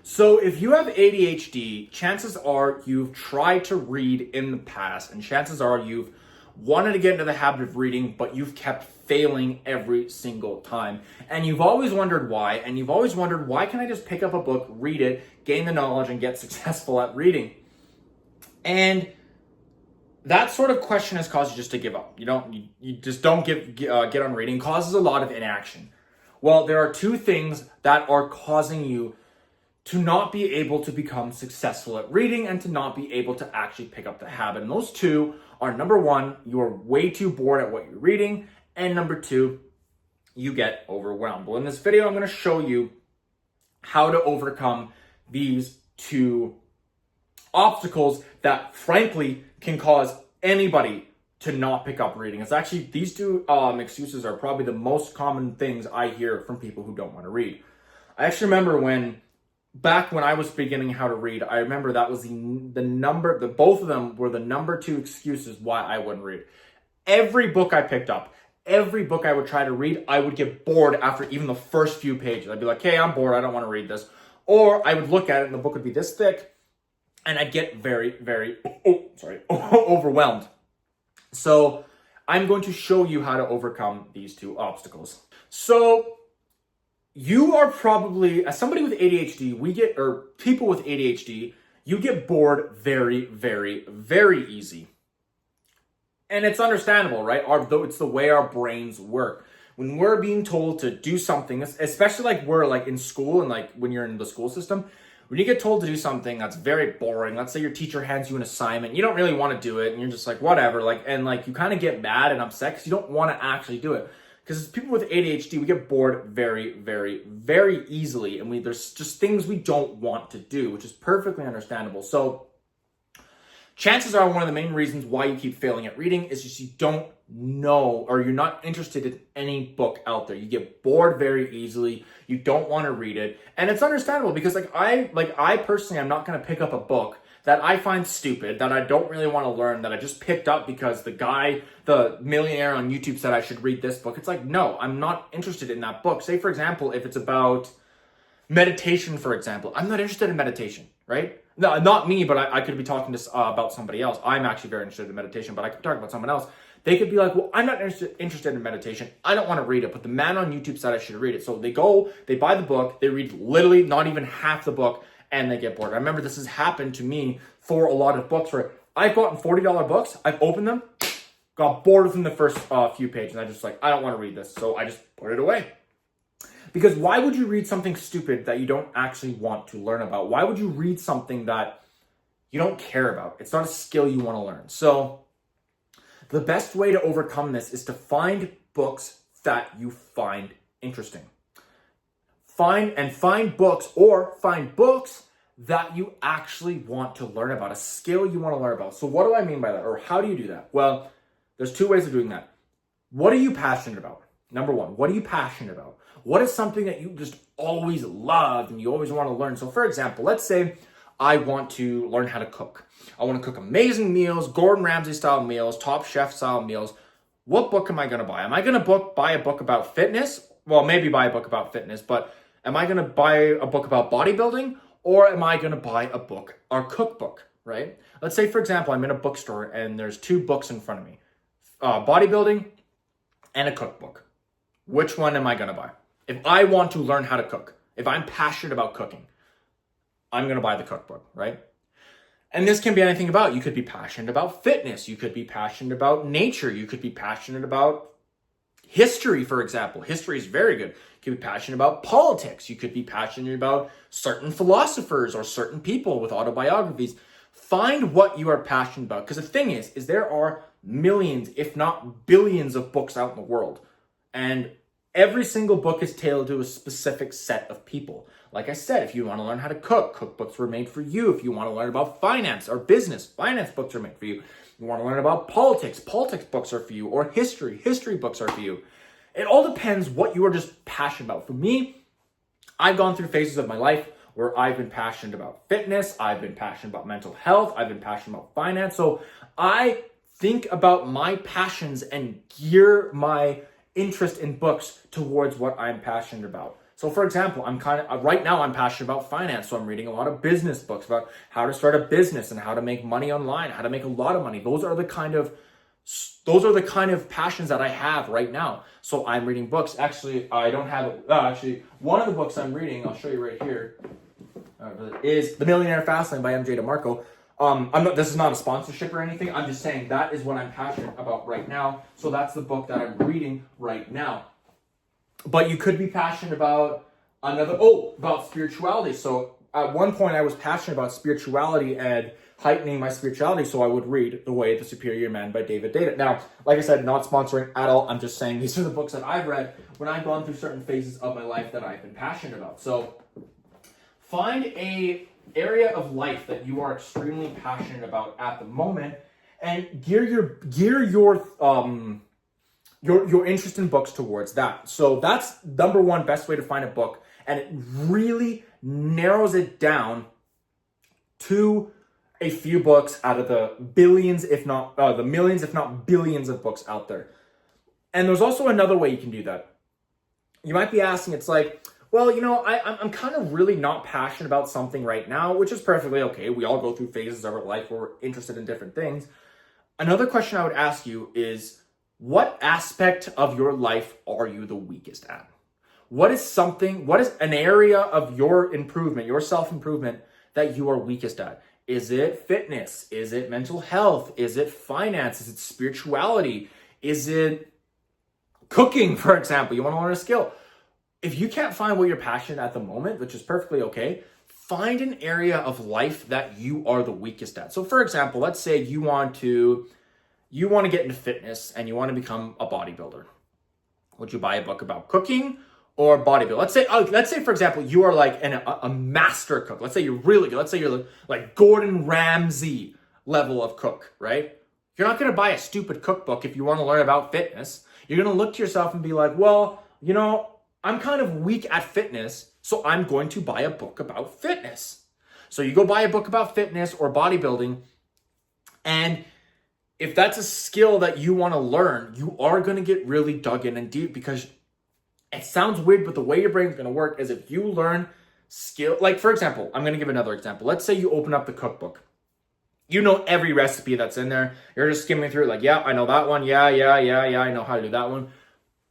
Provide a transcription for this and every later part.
So if you have ADHD, chances are you've tried to read in the past, and chances are you've wanted to get into the habit of reading, but you've kept failing every single time. And you've always wondered why, and you've always wondered, why can't I just pick up a book, read it, gain the knowledge, and get successful at reading? And that sort of question has caused you just to give up. You just don't get on reading. Causes a lot of inaction. Well, there are two things that are causing you to not be able to become successful at reading and to not be able to actually pick up the habit. And those two are, number one, you are way too bored at what you're reading, and number two, you get overwhelmed. Well, in this video, I'm going to show you how to overcome these two obstacles that, frankly, can cause anybody to not pick up reading. It's actually, these two excuses are probably the most common things I hear from people who don't want to read. I actually remember back when I was beginning how to read, I remember that was both of them were the number two excuses why I wouldn't read. Every book I picked up, every book I would try to read, I would get bored after even the first few pages. I'd be like, hey, I'm bored, I don't want to read this. Or I would look at it and the book would be this thick, and I'd get very, very, overwhelmed. So I'm going to show you how to overcome these two obstacles. So you are probably, as somebody with ADHD, people with ADHD, you get bored very, very, very easy. And it's understandable, right? It's the way our brains work. When we're being told to do something, especially like we're like in school and like when you're in the school system, when you get told to do something that's very boring, let's say your teacher hands you an assignment, you don't really want to do it, and you're just like, whatever, you kind of get mad and upset because you don't want to actually do it. Because as people with ADHD, we get bored very, very, very easily, and there's just things we don't want to do, which is perfectly understandable. So chances are one of the main reasons why you keep failing at reading is just you don't know, or you're not interested in any book out there. You get bored very easily. You don't want to read it. And it's understandable because I personally, I'm not going to pick up a book that I find stupid, that I don't really want to learn, that I just picked up because the millionaire on YouTube said I should read this book. It's like, no, I'm not interested in that book. Say, for example, if it's about meditation, for example, I'm not interested in meditation, right? No, not me, but I could be talking about somebody else. I'm actually very interested in meditation, but I could talk about someone else. They could be like, well, I'm not interested in meditation. I don't want to read it, but the man on YouTube said I should read it. So they buy the book, they read literally not even half the book, and they get bored. I remember this has happened to me for a lot of books where I've gotten $40 books, I've opened them, got bored within the first few pages, and I just I don't want to read this, so I just put it away. Because why would you read something stupid that you don't actually want to learn about? Why would you read something that you don't care about? It's not a skill you want to learn. So the best way to overcome this is to find books that you find interesting. Find books that you actually want to learn about, a skill you want to learn about. So what do I mean by that? Or how do you do that? Well, there's two ways of doing that. What are you passionate about? Number one, what are you passionate about? What is something that you just always loved and you always want to learn? So for example, let's say I want to learn how to cook. I want to cook amazing meals, Gordon Ramsay style meals, Top Chef style meals. What book am I going to buy? Am I going to buy a book about fitness? Well, maybe buy a book about fitness, but am I going to buy a book about bodybuilding, or am I going to buy a book or cookbook, right? Let's say, for example, I'm in a bookstore and there's two books in front of me, bodybuilding and a cookbook. Which one am I going to buy? If I want to learn how to cook, if I'm passionate about cooking, I'm going to buy the cookbook, right? And this can be anything about, you could be passionate about fitness. You could be passionate about nature. You could be passionate about history, for example. History is very good. You could be passionate about politics. You could be passionate about certain philosophers or certain people with autobiographies. Find what you are passionate about. Because the thing is there are millions, if not billions of books out in the world. And every single book is tailored to a specific set of people. Like I said, if you want to learn how to cook, cookbooks were made for you. If you want to learn about finance or business, finance books are made for you. You want to learn about politics books are for you. Or history books are for you. It all depends what you are just passionate about. For me, I've gone through phases of my life where I've been passionate about fitness, I've been passionate about mental health, I've been passionate about finance. So I think about my passions and gear my interest in books towards what I'm passionate about. So for example, right now I'm passionate about finance. So I'm reading a lot of business books about how to start a business and how to make money online, how to make a lot of money. Those are the kind of passions that I have right now. So I'm reading books. Actually, I don't have, one of the books I'm reading, I'll show you right here, is The Millionaire Fastlane by MJ DeMarco. This is not a sponsorship or anything. I'm just saying that is what I'm passionate about right now. So that's the book that I'm reading right now. But you could be passionate about about spirituality. So at one point I was passionate about spirituality and heightening my spirituality. So I would read The Way of the Superior Man by David Data. Now, like I said, not sponsoring at all. I'm just saying these are the books that I've read when I've gone through certain phases of my life that I've been passionate about. So find a area of life that you are extremely passionate about at the moment and gear your interest in books towards that. So that's number one best way to find a book, and it really narrows it down to a few books out of the billions, if not the millions, if not billions of books out there. And there's also another way you can do that. You might be asking, it's like, well, I'm kind of really not passionate about something right now, which is perfectly okay. We all go through phases of our life where we're interested in different things. Another question I would ask you is, what aspect of your life are you the weakest at? What is an area of your improvement, your self-improvement that you are weakest at? Is it fitness? Is it mental health? Is it finance? Is it spirituality? Is it cooking, for example? You want to learn a skill. If you can't find what you're passionate at the moment, which is perfectly okay, find an area of life that you are the weakest at. So for example, let's say you want to get into fitness and you want to become a bodybuilder. Would you buy a book about cooking or bodybuilding? Let's say for example, you are like a master cook. Let's say you're really good. Let's say you're like Gordon Ramsay level of cook, right? You're not going to buy a stupid cookbook if you want to learn about fitness. You're going to look to yourself and be like, well, I'm kind of weak at fitness, so I'm going to buy a book about fitness. So you go buy a book about fitness or bodybuilding, and if that's a skill that you want to learn, you are going to get really dug in and deep, because it sounds weird, but the way your brain's going to work is if you learn skill, like for example, I'm going to give another example. Let's say you open up the cookbook. You know every recipe that's in there. You're just skimming through it like, yeah, I know that one. Yeah, I know how to do that one.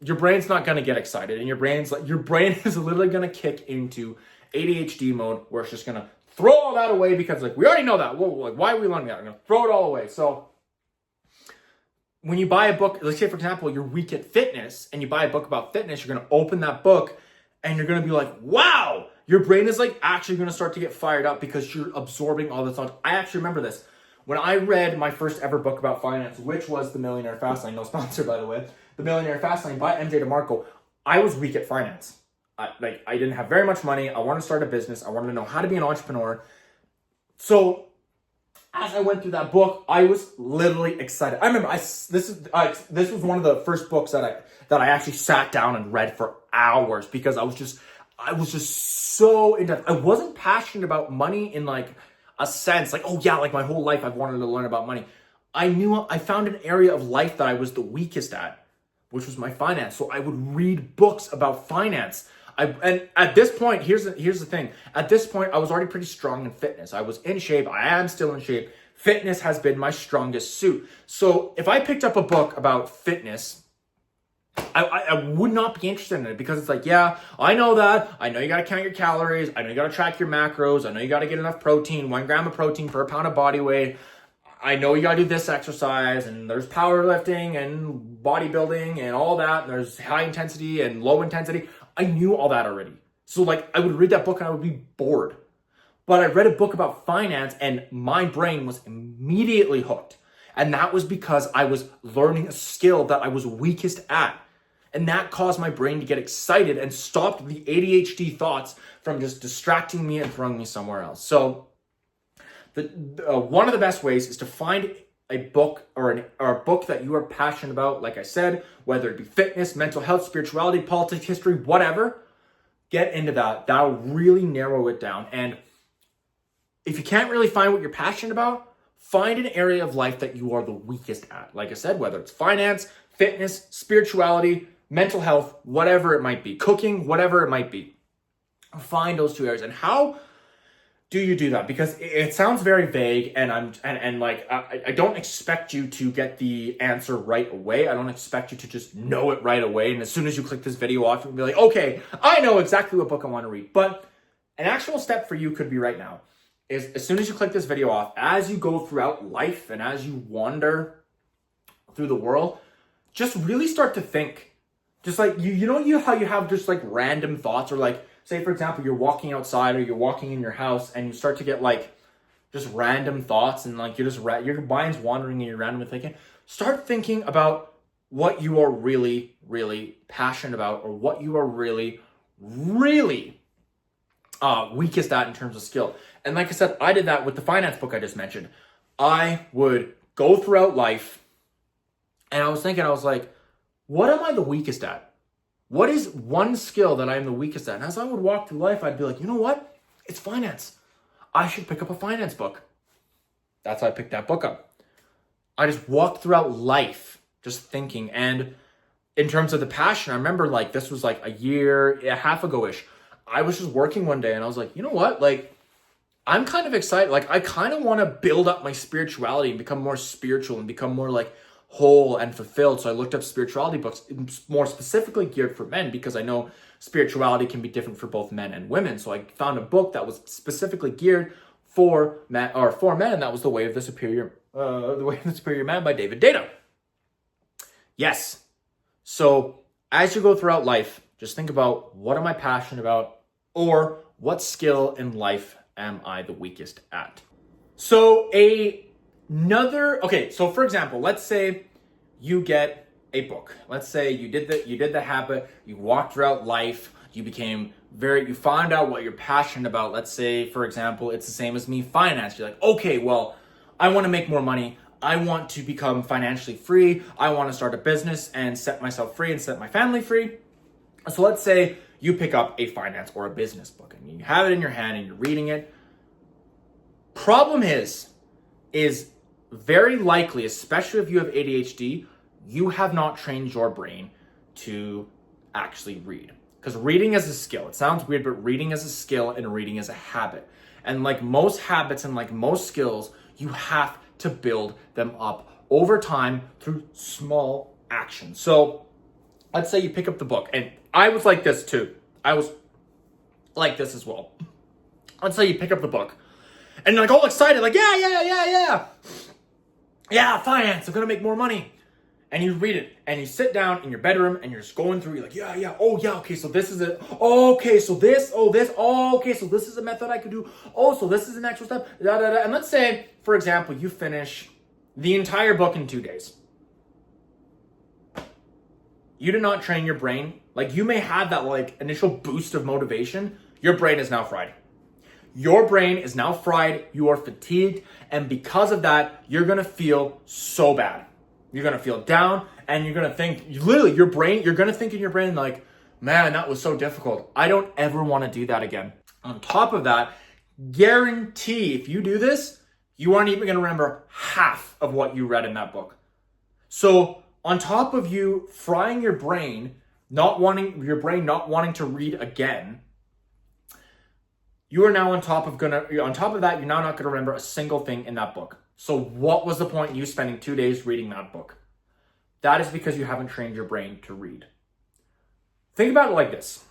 Your brain's not going to get excited, and your brain is literally going to kick into ADHD mode, where it's just going to throw all that away because we already know that. Why are we learning that? We're going to throw it all away. So when you buy a book, let's say for example, you're weak at fitness and you buy a book about fitness, you're going to open that book and you're going to be like, wow, your brain is actually going to start to get fired up because you're absorbing all this knowledge. I actually remember this. When I read my first ever book about finance, which was The Millionaire Fastlane, no sponsor by the way, The Millionaire Fastlane by MJ DeMarco, I was weak at finance. I didn't have very much money. I wanted to start a business. I wanted to know how to be an entrepreneur. So as I went through that book, I was literally excited. I remember this was one of the first books that I actually sat down and read for hours, because I was just so in depth. I wasn't passionate about money in a sense, my whole life I've wanted to learn about money. I found an area of life that I was the weakest at, which was my finance. So I would read books about finance. And at this point, here's the thing. At this point, I was already pretty strong in fitness. I was in shape. I am still in shape. Fitness has been my strongest suit. So if I picked up a book about fitness, I would not be interested in it, because it's yeah, I know that. I know you got to count your calories. I know you got to track your macros. I know you got to get enough protein, 1 gram of protein per pound of body weight. I know you got to do this exercise, and there's powerlifting and bodybuilding and all that. And there's high intensity and low intensity. I knew all that already. So I would read that book and I would be bored. But I read a book about finance and my brain was immediately hooked. And that was because I was learning a skill that I was weakest at. And that caused my brain to get excited and stopped the ADHD thoughts from just distracting me and throwing me somewhere else. So one of the best ways is to find a book or a book that you are passionate about, like I said, whether it be fitness, mental health, spirituality, politics, history, whatever. Get into that. That'll really narrow it down. And if you can't really find what you're passionate about, find an area of life that you are the weakest at. Like I said, whether it's finance, fitness, spirituality, mental health, whatever it might be, cooking, whatever it might be. Find those two areas. And how do you do that? Because it sounds very vague, and I don't expect you to get the answer right away. I don't expect you to just know it right away. And as soon as you click this video off, you'll be like, okay, I know exactly what book I want to read. But an actual step for you could be right now is as soon as you click this video off, as you go throughout life and as you wander through the world, just really start to think. Just like, how you have just like random thoughts, or like, say for example, you're walking outside or you're walking in your house and you start to get like just random thoughts, and like your mind's wandering and you're randomly thinking. Start thinking about what you are really, really passionate about, or what you are really, really weakest at in terms of skill. And like I said, I did that with the finance book I just mentioned. I would go throughout life and I was like, what am I the weakest at? What is one skill that I'm the weakest at? And as I would walk through life, I'd be like, you know what? It's finance. I should pick up a finance book. That's how I picked that book up. I just walked throughout life just thinking. And in terms of the passion, I remember like this was like a year and a half ago-ish. I was just working one day and I was like, you know what? Like, I'm kind of excited. Like, I kind of want to build up my spirituality and become more spiritual and become more like whole and fulfilled. So I looked up spirituality books, more specifically geared for men, because I know spirituality can be different for both men and women. So I found a book that was specifically geared for men, and that was The Way of the Superior Man by David Data. Yes. So as you go throughout life, just think about, what am I passionate about, or what skill in life am I the weakest at? So so for example, let's say you get a book. Let's say you did the habit, you walked throughout life, you found out what you're passionate about. Let's say, for example, it's the same as me, finance. You're like, okay, well, I want to make more money. I want to become financially free. I want to start a business and set myself free and set my family free. So let's say you pick up a finance or a business book and you have it in your hand and you're reading it. Problem is very likely, especially if you have ADHD, you have not trained your brain to actually read. Because reading is a skill. It sounds weird, but reading is a skill and reading is a habit. And like most habits and like most skills, you have to build them up over time through small actions. So let's say you pick up the book, and I was like this too. I was like this as well. Let's say you pick up the book and you're like all excited, like, yeah, finance, I'm gonna make more money. And you read it and you sit down in your bedroom and you're just going through, you're like, okay, so this is it. Okay, so this, okay, so this is a method I could do. Oh, so this is an extra step, And let's say, for example, you finish the entire book in 2 days. You did not train your brain. Like, you may have that like initial boost of motivation. Your brain is now fried. Your brain is now fried. You are fatigued. And because of that, you're going to feel so bad. You're going to feel down, and you're going to think, literally, you're going to think in your brain like, man, that was so difficult. I don't ever want to do that again. On top of that, guarantee if you do this, you aren't even going to remember half of what you read in that book. So on top of you frying your brain, not wanting to read again, you are now on top of that, you're now not going to remember a single thing in that book. So what was the point in you spending 2 days reading that book? That is because you haven't trained your brain to read. Think about it like this.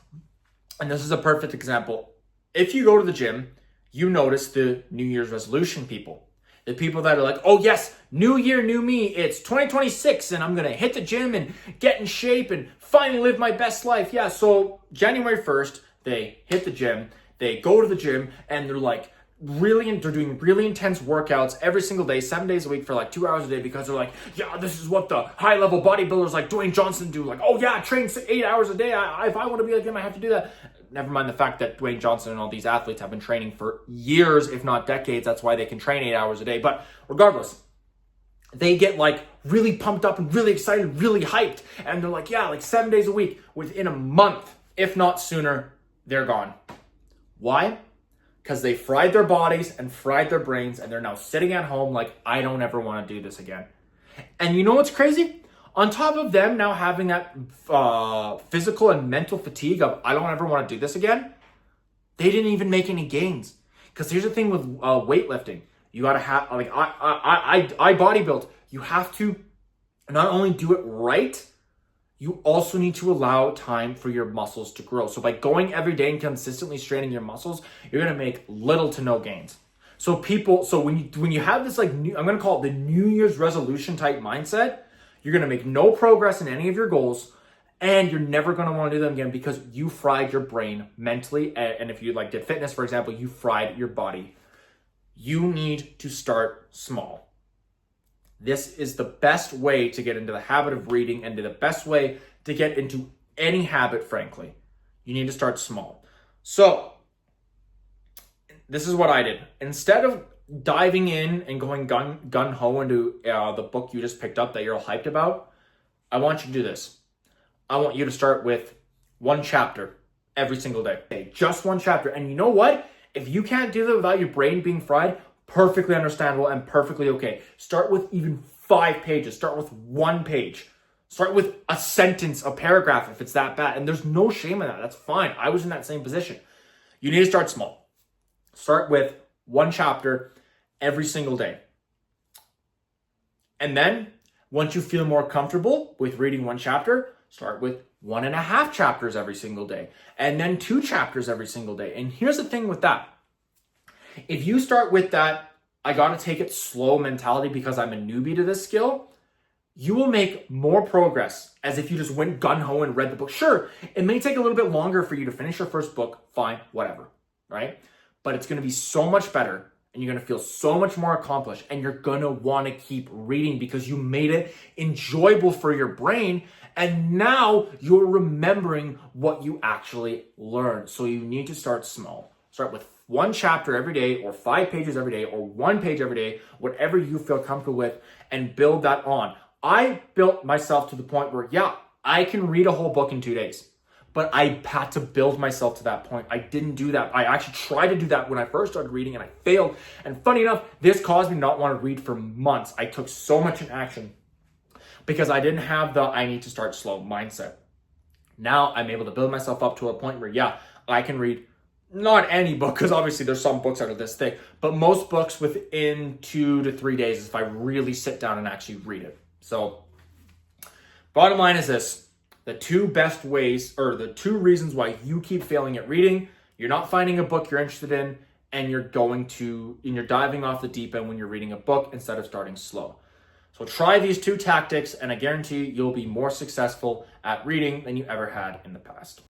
And this is a perfect example. If you go to the gym, you notice the New Year's resolution people. The people that are like, oh yes, new year, new me. It's 2026 and I'm going to hit the gym and get in shape and finally live my best life. Yeah, so January 1st, they hit the gym. They go to the gym and they're doing really intense workouts every single day, 7 days a week for like 2 hours a day, because they're like, yeah, this is what the high level bodybuilders like Dwayne Johnson do. Like, oh yeah, train 8 hours a day. If I want to be like him, I have to do that. Never mind the fact that Dwayne Johnson and all these athletes have been training for years, if not decades. That's why they can train 8 hours a day. But regardless, they get like really pumped up and really excited, really hyped. And they're like, yeah, like 7 days a week. Within a month, if not sooner, they're gone. Why? Because they fried their bodies and fried their brains, and they're now sitting at home like, I don't ever want to do this again. And you know what's crazy? On top of them now having that physical and mental fatigue of, I don't ever want to do this again, They didn't even make any gains. Because here's the thing with weightlifting. You gotta have, like, I bodybuild. You have to not only do it right, you also need to allow time for your muscles to grow. So by going every day and consistently straining your muscles, you're gonna make little to no gains. So when you have this, like, I'm gonna call it the New Year's resolution type mindset, you're gonna make no progress in any of your goals, and you're never gonna want to do them again because you fried your brain mentally. And if you like did fitness, for example, you fried your body. You need to start small. This is the best way to get into the habit of reading and the best way to get into any habit, frankly. You need to start small. So this is what I did. Instead of diving in and going gun-ho into the book you just picked up that you're all hyped about, I want you to do this. I want you to start with one chapter every single day. Okay, just one chapter. And you know what? If you can't do that without your brain being fried, perfectly understandable and perfectly okay. Start with even 5 pages. Start with 1 page. Start with a sentence, a paragraph if it's that bad. And there's no shame in that. That's fine. I was in that same position. You need to start small. Start with 1 chapter every single day. And then once you feel more comfortable with reading 1 chapter, start with 1.5 chapters every single day. And then 2 chapters every single day. And here's the thing with that. If you start with that, I gotta take it slow mentality because I'm a newbie to this skill, you will make more progress as if you just went gun-ho and read the book. Sure, it may take a little bit longer for you to finish your first book, fine, whatever, right? But it's gonna be so much better and you're gonna feel so much more accomplished and you're gonna wanna keep reading because you made it enjoyable for your brain and now you're remembering what you actually learned. So you need to start small. Start with 1 chapter every day or 5 pages every day or 1 page every day, whatever you feel comfortable with, and build that on. I built myself to the point where, yeah, I can read a whole book in 2 days, but I had to build myself to that point. I didn't do that. I actually tried to do that when I first started reading and I failed. And funny enough, this caused me not want to read for months. I took so much in action because I didn't have the I need to start slow mindset. Now I'm able to build myself up to a point where, yeah, I can read not any book, because obviously there's some books that are this thick, but most books within 2 to 3 days if I really sit down and actually read it. So bottom line is this: the 2 best ways, or the 2 reasons why you keep failing at reading, you're not finding a book you're interested in, and you're diving off the deep end when you're reading a book instead of starting slow. So try these 2 tactics and I guarantee you'll be more successful at reading than you ever had in the past.